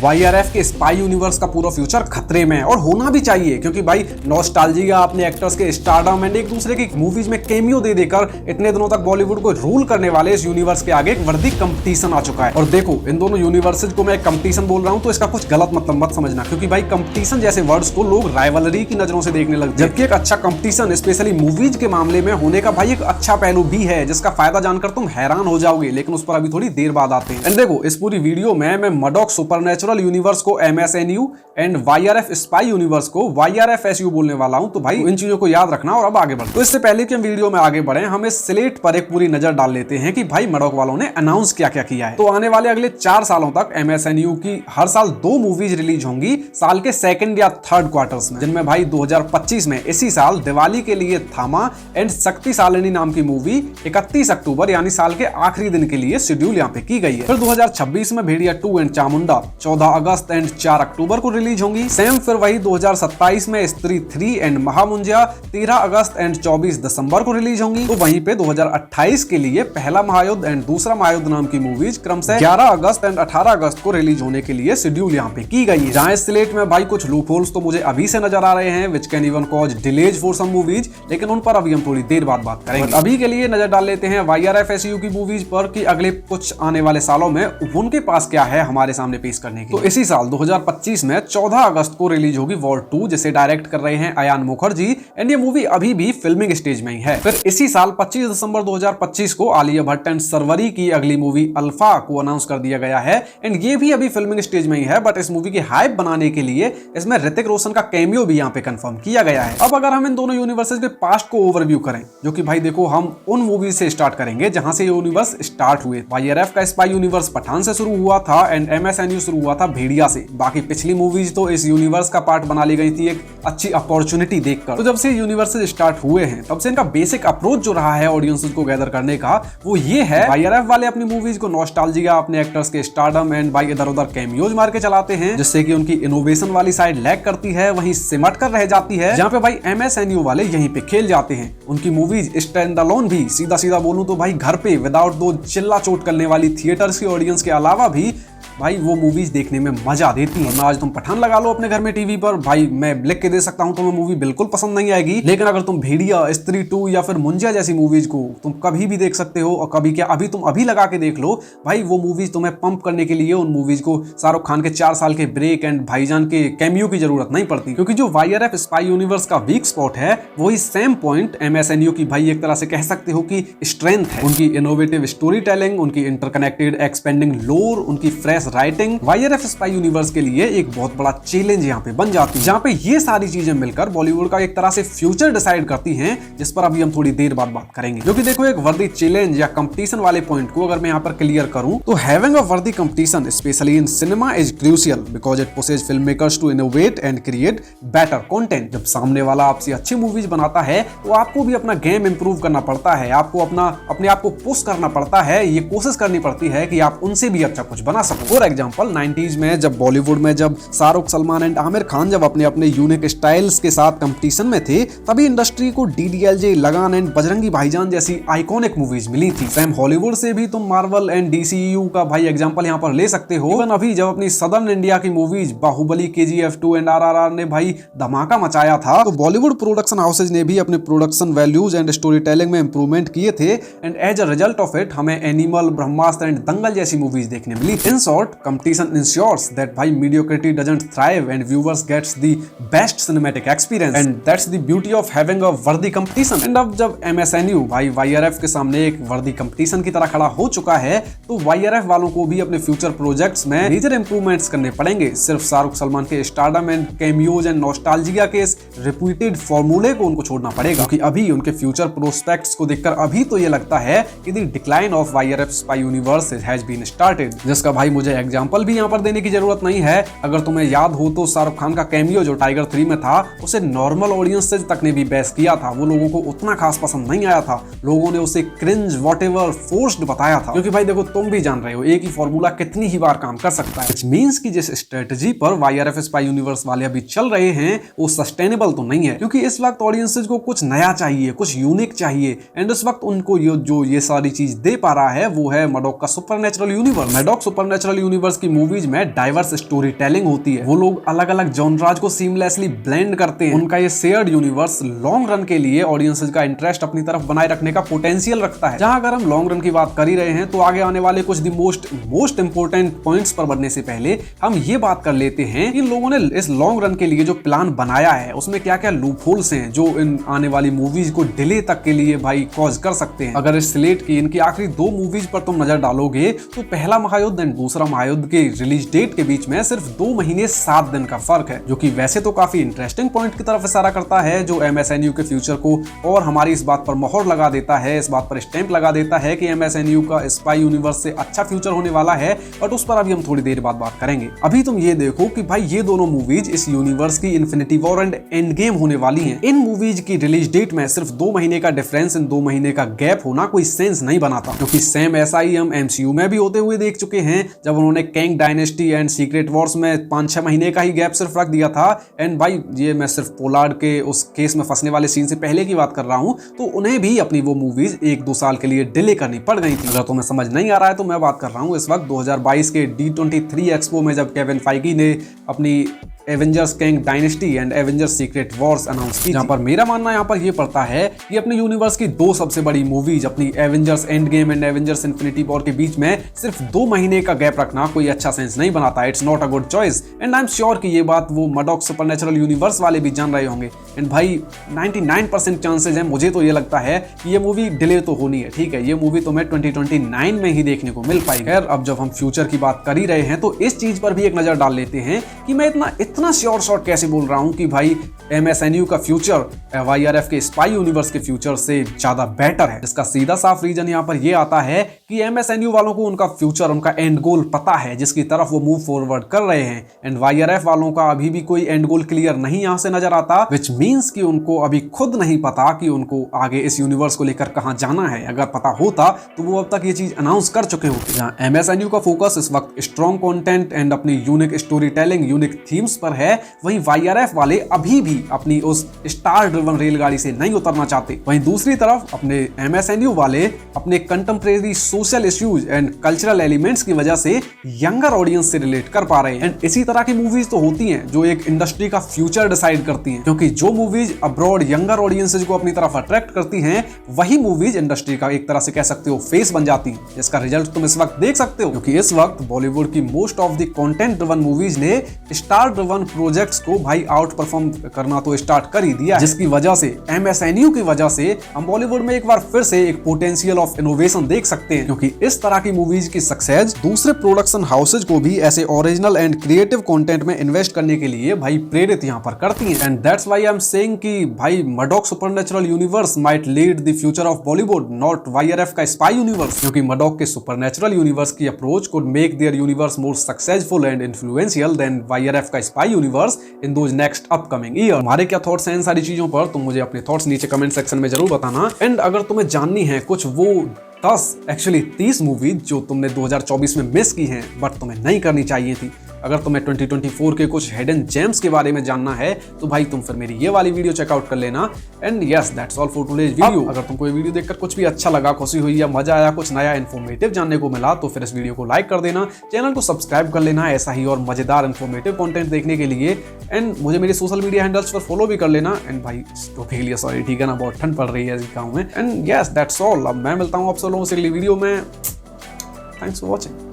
YRF के spy universe का पूरा फ्यूचर खतरे में है और होना भी चाहिए, क्योंकि भाई नॉस्टैल्जिया अपने एक्टर्स के स्टारडम एंड एक दूसरे की मूवीज में कैमियो दे देकर इतने दिनों तक बॉलीवुड को रूल करने वाले इस यूनिवर्स के आगे एक वर्दी कंपटीशन आ चुका है। और देखो, इन दोनों यूनिवर्सेस को मैं कंपटीशन बोल रहा हूं तो इसका कुछ गलत मतलब मत समझना, क्योंकि भाई कंपटीशन जैसे वर्ड्स को लोग राइवलरी की नजरों से देखने लगते हैं, जबकि एक अच्छा कंपटीशन स्पेशली मूवीज के मामले में होने का भाई एक अच्छा पहलू भी है, जिसका फायदा जानकर तुम हैरान हो जाओगे, लेकिन उस पर अभी थोड़ी देर बाद आते हैं। एंड देखो, इस पूरी वीडियो में मैं मडॉक सुपरनैचुरल यूनिवर्स को MSNU and YRF spy universe को YRFSU बोलने वाला हूं, तो भाई इन चीजों को याद रखना और अब आगे बढ़ो। तो इससे पहले कि हम वीडियो में आगे बढ़े, हम इस स्लेट पर एक पूरी नजर डाल लेते हैं कि भाई मडॉक वालों ने अनाउंस क्या क्या किया है। तो आने वाले अगले 4 सालों तक MSNU की हर साल 2 मूवीज रिलीज होंगी साल के सेकंड या थर्ड क्वार्टर्स में, जिनमें भाई 2025 में इसी साल दिवाली के लिए थामा एंड शक्ति सालिनी नाम की मूवी 31 अक्टूबर यानी साल के आखिरी दिन के लिए शेड्यूल यहाँ पे की गई है। फिर 2026 में भेड़िया 2 एंड चामुंडा 14 अगस्त एंड 4 अक्टूबर को रिलीज होंगी। सेम फिर वही 2027 में स्त्री 3 एंड महामुंजिया 13 अगस्त एंड 24 दिसंबर को रिलीज होंगी। तो वहीं पे 2028 के लिए पहला महायुद्ध एंड दूसरा महायुद्ध नाम की मूवीज क्रमशः 11 अगस्त एंड 18 अगस्त को रिलीज होने के लिए शेड्यूल यहाँ पे की गई है। जहां इस स्लेट में भाई कुछ लूप होल्स तो मुझे अभी से नजर आ रहे हैं, which can even cause delays for some movies, लेकिन उन पर अभी हम थोड़ी देर बाद बात करेंगे। अभी के लिए नजर डाल लेते हैं YRFSU की मूवीज पर कि अगले कुछ आने वाले सालों में उनके पास क्या है हमारे सामने पेश करने की। तो इसी साल 2025 में 14 अगस्त को रिलीज होगी वॉर 2, जिसे डायरेक्ट कर रहे हैं अयान मुखर्जी एंड ये मूवी अभी भी फिल्मिंग स्टेज में ही है। फिर इसी साल 25 दिसंबर 2025 को आलिया भट्ट एंड सरवरी की अगली मूवी अल्फा को अनाउंस कर दिया गया है एंड ये भी अभी फिल्मिंग स्टेज में ही है, बट इस मूवी की हाइप बनाने के लिए इसमें ऋतिक रोशन का कैमियो भी यहाँ पे कंफर्म किया गया है। अब अगर हम इन दोनों यूनिवर्सेस के पास्ट को ओवरव्यू करें, जो कि भाई देखो हम उन मूवीज से स्टार्ट करेंगे जहां से ये यूनिवर्स स्टार्ट हुए। YRF का स्पाई यूनिवर्स पठान से शुरू हुआ था एंड MSNU शुरू हुआ था भेड़िया से। बाकी पिछली मूवीज तो इस यूनिवर्स का पार्ट बना ली गई थी एक अच्छी अपॉर्चुनिटी देखकर। तो जब से यूनिवर्सेस स्टार्ट हुए हैं तब से इनका बेसिक अप्रोच जो रहा है ऑडियंसेस को गैदर करने का, वो ये है YRF वाले अपनी मूवीज को नॉस्टैल्जिया, अपने एक्टर्स के स्टारडम एंड भाई इधर उधर कैमियोज मार के चलाते हैं, जिससे कि उनकी इनोवेशन वाली साइड लैग करती है, वहीं सिमट कर रह जाती है, जहां पे भाई MSNU वाले यहीं पे खेल जाते हैं। उनकी मूवीज स्टैंड अलोन भी सीधा सीधा बोलूं तो भाई घर पे विदाउट दो चिल्ला चोट करने वाली थिएटर्स की ऑडियंस के अलावा भी भाई वो मूवीज देखने में मजा देती है। आज तुम पठान लगा लो अपने घर में टीवी पर, भाई मैं लिख के दे सकता हूं तुम्हें मूवी बिल्कुल पसंद नहीं आएगी, लेकिन अगर तुम भेड़िया, स्त्री 2 या फिर मुंजिया जैसी मूवीज को तुम कभी भी देख सकते हो, और कभी क्या अभी तुम अभी लगा के देख लो, भाई वो मूवीज तुम्हें पंप करने के लिए उन मूवीज को शाहरुख खान के 4 साल के ब्रेक एंड भाईजान के कैमियो की जरूरत नहीं पड़ती, क्योंकि जो YRF स्पाई यूनिवर्स का वीक स्पॉट है वही सेम पॉइंट MSNU की भाई एक तरह से कह सकते हो कि स्ट्रेंथ है। उनकी इनोवेटिव स्टोरी टेलिंग, उनकी इंटरकनेक्टेड एक्सपेंडिंग लोर, उनकी fresh writing YRF spy universe के लिए एक बहुत बड़ा चैलेंज यहाँ पे बन जाती है, जहाँ पे ये सारी चीजें मिलकर बॉलीवुड का एक तरह से फ्यूचर डिसाइड करती हैं, जिस पर अभी हम थोड़ी देर बाद बात करेंगे। क्योंकि देखो, एक वर्दी चैलेंज या कंपटीशन वाले पॉइंट को अगर मैं यहाँ पर क्लियर करूं तो having a worthy competition specially in cinema is crucial because it pushes film makers to innovate and create better content. जब सामने वाला आपसे अच्छी मूवीज बनाता है तो आपको भी अपना गेम इंप्रूव करना पड़ता है, आपको अपने आप को पुश करना पड़ता है, ये कोशिश करनी पड़ती है कि आप उनसे भी अच्छा कुछ बना सको। फॉर एग्जाम्पल 90s में जब बॉलीवुड में जब शाहरुख, सलमान एंड आमिर खान जब अपने अपने यूनिक स्टाइल्स के साथ कंपटीशन में थे, तभी इंडस्ट्री को DDLJ, लगान एंड बजरंगी भाईजान जैसी आइकॉनिक मूवीज मिली थी। सेम हॉलीवुड से भी तुम मार्वल एंड DCU का भाई एग्जांपल यहां पर ले सकते हो। इवन अभी जब अपनी सदर्न इंडिया की मूवीज बाहुबली, KGF 2 एंड RRR ने भाई धमाका मचाया था, तो बॉलीवुड प्रोडक्शन हाउसेज ने भी अपने production values and story telling में इंप्रूवमेंट किए थे and as a result of it हमें एनिमल, ब्रह्मास्त्र एंड दंगल जैसी मूवीज देखने मिली। In short, competition ensures that भाई mediocrity doesn't thrive and viewers gets the best cinematic experience and that's the beauty of having a worthy competition। and अब जब MSNU भाई YRF के सामने एक वर्दी कंपटीशन की तरह खड़ा हो चुका है, तो YRF वालों को भी अपने फ्यूचर प्रोजेक्ट्स में मेजर इंप्रूवमेंट्स करने पड़ेंगे। सिर्फ शाहरुख, सलमान के stardom and cameos and nostalgia के इस रिपीटेड फॉर्मूले को उनको छोड़ना पड़ेगा, क्योंकि अभी उनके फ्यूचर प्रोस्पेक्ट्स को देखकर अभी तो ये लगता है कि the decline of YRF spy universe has been started, जिसका भाई मुझे एग्जांपल भी यहाँ पर देने की जरूरत नहीं है। अगर तुम्हें याद हो तो शाहरुख खान का कैमियो जो टाइगर 3 में था, उसे नॉर्मल ऑडियंस तक ने भी बेस किया था, वो लोगों को उतना खास पसंद नहीं आया था, लोगों ने उसे क्रिंज, व्हाटएवर, फोर्स्ड बताया था। क्योंकि भाई देखो, तुम भी जान रहे हो एक ही फॉर्मूला कितनी ही बार काम कर सकता है, व्हिच मींस कि जिस स्ट्रेटजी पर YRF स्पाई यूनिवर्स वाले अभी चल रहे हैं वो सस्टेनेबल तो नहीं है, क्योंकि इस वक्त ऑडियंसेस को कुछ नया चाहिए, कुछ यूनिक चाहिए एंड इस वक्त उनको जो ये सारी चीज दे पा रहा है वो है मडॉक का supernatural universe. Maddock supernatural supernatural universe की मूवीज में डाइवर्स स्टोरी टेलिंग होती है। वो लोग अलग अलग जॉनराज को सीमलेसली ब्लेंड करते हैं। उनका ये शेयर्ड यूनिवर्स लॉन्ग रन के लिए ऑडियंसेस का इंटरेस्ट अपनी तरफ बनाए रखने का पोटेंशियल रखता है। जहां अगर हम लॉन्ग रन की बात कर ही रहे हैं तो आगे आने वाले कुछ दी मोस्ट इंपोर्टेंट पॉइंट्स पर बढ़ने से पहले हम ये बात कर लेते हैं कि इन लोगों ने इस लॉन्ग रन के लिए जो प्लान बनाया है उसमें क्या क्या लूप होल्स हैं जो इन आने वाली मूवीज को डिले तक के लिए भाई कॉज कर सकते हैं। अगर इस स्लेट की इनकी आखिरी 2 मूवीज पर तुम नजर डालोगे तो पहला महायुद्ध एंड दूसरा महायुद्ध के रिलीज डेट के बीच में सिर्फ 2 महीने 7 दिन का फर्क है, जो कि वैसे तो काफी इंटरेस्टिंग पॉइंट की तरफ इशारा करता है, जो MSNU के फ्यूचर को और हमारी इस बात पर मोहर लगा देता है, इस बात पर स्टैंप लगा देता है कि MSNU का स्पाई यूनिवर्स से अच्छा फ्यूचर होने वाला है। बट उस पर अभी हम थोड़ी देर बाद बात करेंगे। अभी तुम ये देखो कि भाई ये दोनों मूवीज इस यूनिवर्स की infinity war and end game होने वाली हैं। इन मूवीज की रिलीज डेट में सिर्फ 2 महीने का डिफरेंस, इन 2 महीने का गैप होना कोई सेंस नहीं बनाता, क्योंकि सेम ऐसा ही हम MCU में भी होते हुए देख चुके हैं जब उन्होंने Kang dynasty and secret Wars में 5-6 महीने का ही गैप सिर्फ रख दिया था। एंड भाई ये मैं सिर्फ पोलार्ड के उस केस में फंसने वाले सीन से पहले की बात कर रहा हूं, तो उन्हें भी अपनी वो मूवीज 1-2 साल के लिए डिले करनी पड़ गई थी। अगर तुम्हें समझ नहीं आ रहा है तो मैं बात कर रहा हूं इस वक्त 2022 के D23 एक्सपो में, जब केविन फाइगी ने अपनी Avengers Kang dynasty and Avengers secret Wars announce की। जहां पर मेरा मानना यहाँ पर ये पड़ता है कि अपने यूनिवर्स की 2 सबसे बड़ी मूवीज अपनी Avengers end game and Avengers infinity war के बीच में सिर्फ 2 महीने का गैप रखना कोई अच्छा सेंस नहीं बनाता। It's not a good choice and I am sure कि ये बात वो मडॉक सुपरनैचुरल यूनिवर्स वाले भी जान रहे होंगे। एंड भाई 99% चांसेस है, मुझे तो ये लगता है कि ये मूवी डिले तो होनी है। ठीक है, ये मूवी तुम्हें 2029 में ही देखने को मिल पाएगी। खैर, अब जब हम फ्यूचर की बात कर ही रहे हैं तो इस चीज पर भी एक नजर डाल लेते हैं कि मैं इतना श्योर शॉट कैसे बोल रहा हूं कि भाई MSNU का फ्यूचर YRF के स्पाई यूनिवर्स के फ्यूचर से ज्यादा बेटर है। इसका सीधा साफ रीजन यहां पर यह आता है कि MSNU वालों को उनका फ्यूचर, उनका एंड गोल पता है जिसकी तरफ वो मूव फॉरवर्ड कर रहे हैं। एंड YRF वालों का अभी भी कोई एंड गोल क्लियर नहीं यहां से नजर आता, विच मींस कि उनको अभी खुद नहीं पता कि उनको आगे इस यूनिवर्स को लेकर कहां जाना है। अगर पता होता तो वो अब तक ये चीज अनाउंस कर चुके होते। जहां MSNU का फोकस इस वक्त स्ट्रॉन्ग कंटेंट एंड अपनी unique story telling, unique themes पर है, वहीं YRF वाले अभी भी अपनी उस स्टार ड्रिवन रेलगाड़ी से नहीं उतरना चाहते। वहीं दूसरी तरफ अपने MSNU वाले अपने contemporary social issues and cultural elements की वजह से यंगर ऑडियंस से रिलेट कर पा रहे हैं। एंड इसी तरह की मूवीज तो होती हैं जो एक इंडस्ट्री का फ्यूचर डिसाइड करती हैं, क्योंकि जो मूवीज अब्रॉड यंगर ऑडियंसेस को अपनी तरफ अट्रैक्ट करती हैं, वही मूवीज इंडस्ट्री का एक तरह से कह सकते हो फेस बन जाती हैं, जिसका रिजल्ट तुम इस वक्त देख सकते हो। क्योंकि इस वक्त बॉलीवुड की most of the content driven movies ने स्टार ड्रिवन प्रोजेक्ट्स को भाई आउट परफॉर्म करना तो स्टार्ट कर ही दिया, जिसकी वजह से MSNU की वजह से हम बॉलीवुड में एक बार फिर से एक पोटेंशियल ऑफ इनोवेशन देख सकते हैं। क्योंकि इस तरह की मूवीज की सक्सेस दूसरे प्रोडक्शन हाउसेज को भी ऐसे ओरिजिनल एंड क्रिएटिव कंटेंट में इन्वेस्ट करने के लिए भाई प्रेरित यहाँ पर करती हैं। And that's why I am saying कि भाई Maddock supernatural universe might lead the future of Bollywood, not YRF का स्पाई यूनिवर्स। क्योंकि मडॉक के सुपरनैचुरल यूनिवर्स की approach could make their universe more successful and influential than YRF का spy universe in those next upcoming year. हमारे क्या thoughts हैं इन सारी चीजों पर, तुम मुझे अपने थॉट्स नीचे कमेंट सेक्शन में जरूर बताना। एंड अगर तुम्हें जाननी है कुछ वो 30 मूवीज जो तुमने 2024 में मिस की हैं बट तुम्हें नहीं करनी चाहिए थी, अगर तुम्हें 2024 के कुछ हिडन जेम्स के बारे में जानना है तो भाई तुम फिर मेरी ये वाली वीडियो चेकआउट कर लेना। And yes, that's all for today's video. अगर तुमको ये वीडियो देखकर कुछ भी अच्छा लगा, खुशी हुई या मजा आया, कुछ नया इन्फॉर्मेटिव जानने को मिला तो फिर इस वीडियो को लाइक कर देना, चैनल को सब्सक्राइब कर लेना ऐसा ही और मजेदार इन्फॉर्मेटिव कंटेंट देखने के लिए। एंड मुझे मेरे सोशल मीडिया हैंडल्स पर फॉलो भी कर लेना। एंड भाई टोपी के लिए सॉरी, ठीक है ना, बहुत ठंड पड़ रही है गाँव में। And yes, that's all. अब मैं मिलता हूँ आप सब लोगों से अगली वीडियो में। Thanks for watching.